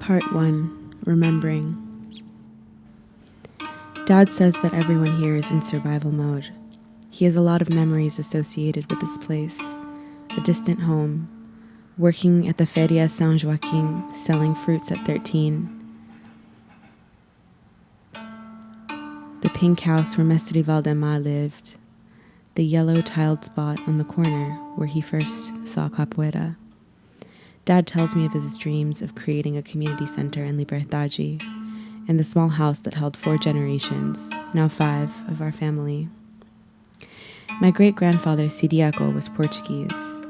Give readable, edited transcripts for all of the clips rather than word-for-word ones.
Part 1. Remembering. Dad says that everyone here is in survival mode. He has a lot of memories associated with this place. A distant home, working at the Feria San Joaquin, selling fruits at 13. The pink house where Mestre Valdemar lived. The yellow tiled spot on the corner where he first saw capoeira. Dad tells me of his dreams of creating a community center in Liberdade, and the small house that held 4 generations, now 5, of our family. My great-grandfather Siriaco was Portuguese.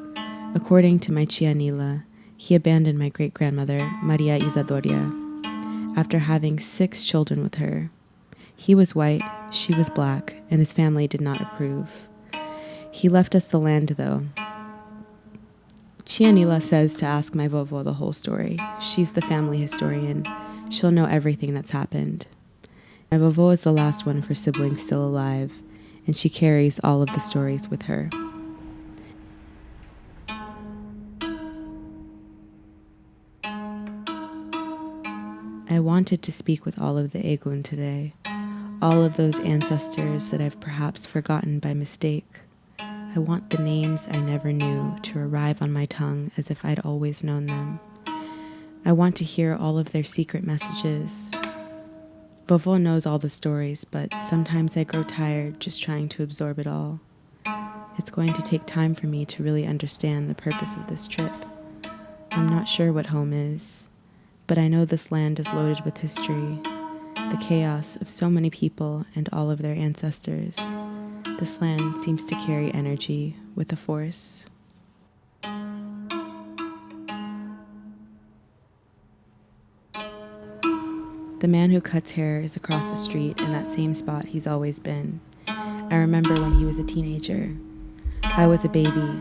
According to my tia Nila, he abandoned my great-grandmother Maria Isadoria after having 6 children with her. He was white, she was black, and his family did not approve. He left us the land, though. Tia Nila says to ask my vovo the whole story. She's the family historian. She'll know everything that's happened. My vovo is the last one of her siblings still alive, and she carries all of the stories with her. I wanted to speak with all of the Egun today, all of those ancestors that I've perhaps forgotten by mistake. I want the names I never knew to arrive on my tongue as if I'd always known them. I want to hear all of their secret messages. Vovo knows all the stories, but sometimes I grow tired just trying to absorb it all. It's going to take time for me to really understand the purpose of this trip. I'm not sure what home is, but I know this land is loaded with history, the chaos of so many people and all of their ancestors. This land seems to carry energy with a force. The man who cuts hair is across the street in that same spot he's always been. I remember when he was a teenager. I was a baby.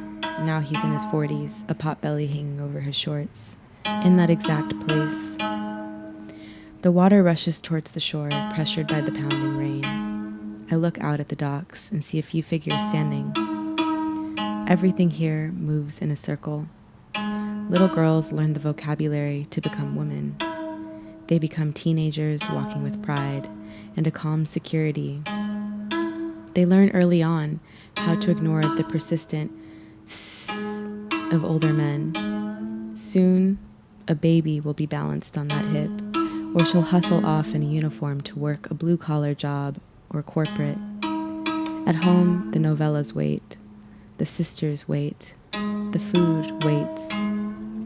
Now he's in his 40s, a potbelly hanging over his shorts. In that exact place. The water rushes towards the shore, pressured by the pounding rain. I look out at the docks and see a few figures standing. Everything here moves in a circle. Little girls learn the vocabulary to become women. They become teenagers walking with pride and a calm security. They learn early on how to ignore the persistent "sss" of older men. Soon, a baby will be balanced on that hip, or she'll hustle off in a uniform to work a blue-collar job or corporate. At home, the novellas wait, the sisters wait, the food waits.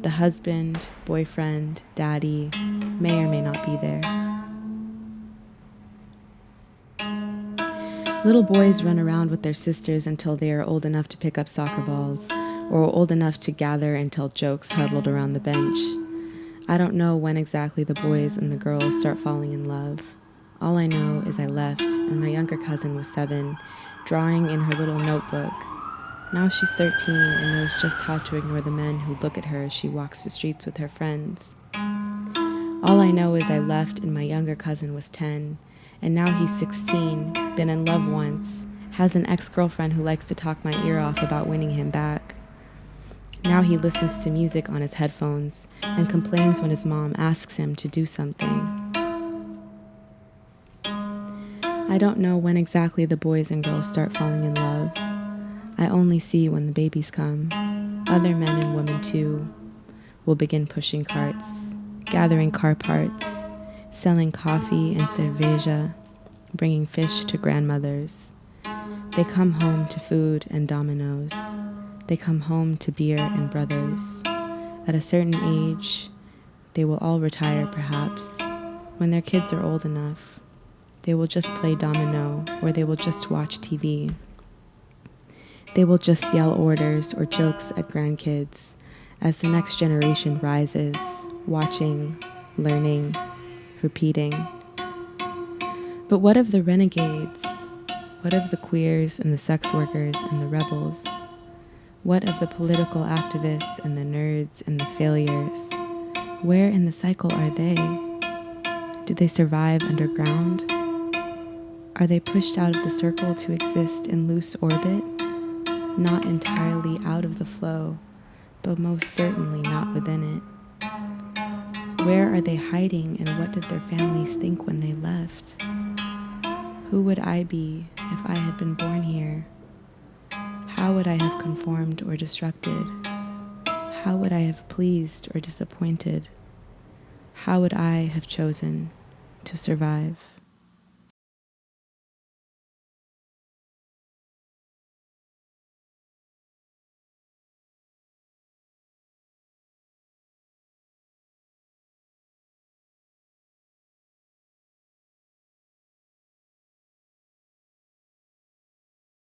The husband, boyfriend, daddy may or may not be there. Little boys run around with their sisters until they are old enough to pick up soccer balls, or old enough to gather and tell jokes huddled around the bench. I don't know when exactly the boys and the girls start falling in love. All I know is I left, and my younger cousin was 7, drawing in her little notebook. Now she's 13 and knows just how to ignore the men who look at her as she walks the streets with her friends. All I know is I left and my younger cousin was 10, and now he's 16, been in love once, has an ex-girlfriend who likes to talk my ear off about winning him back. Now he listens to music on his headphones and complains when his mom asks him to do something. I don't know when exactly the boys and girls start falling in love. I only see when the babies come. Other men and women, too, will begin pushing carts, gathering car parts, selling coffee and cerveja, bringing fish to grandmothers. They come home to food and dominoes. They come home to beer and brothers. At a certain age, they will all retire, perhaps. When their kids are old enough, they will just play domino, or they will just watch TV. They will just yell orders or jokes at grandkids as the next generation rises, watching, learning, repeating. But what of the renegades? What of the queers and the sex workers and the rebels? What of the political activists and the nerds and the failures? Where in the cycle are they? Do they survive underground? Are they pushed out of the circle to exist in loose orbit? Not entirely out of the flow, but most certainly not within it. Where are they hiding, and what did their families think when they left? Who would I be if I had been born here? How would I have conformed or disrupted? How would I have pleased or disappointed? How would I have chosen to survive?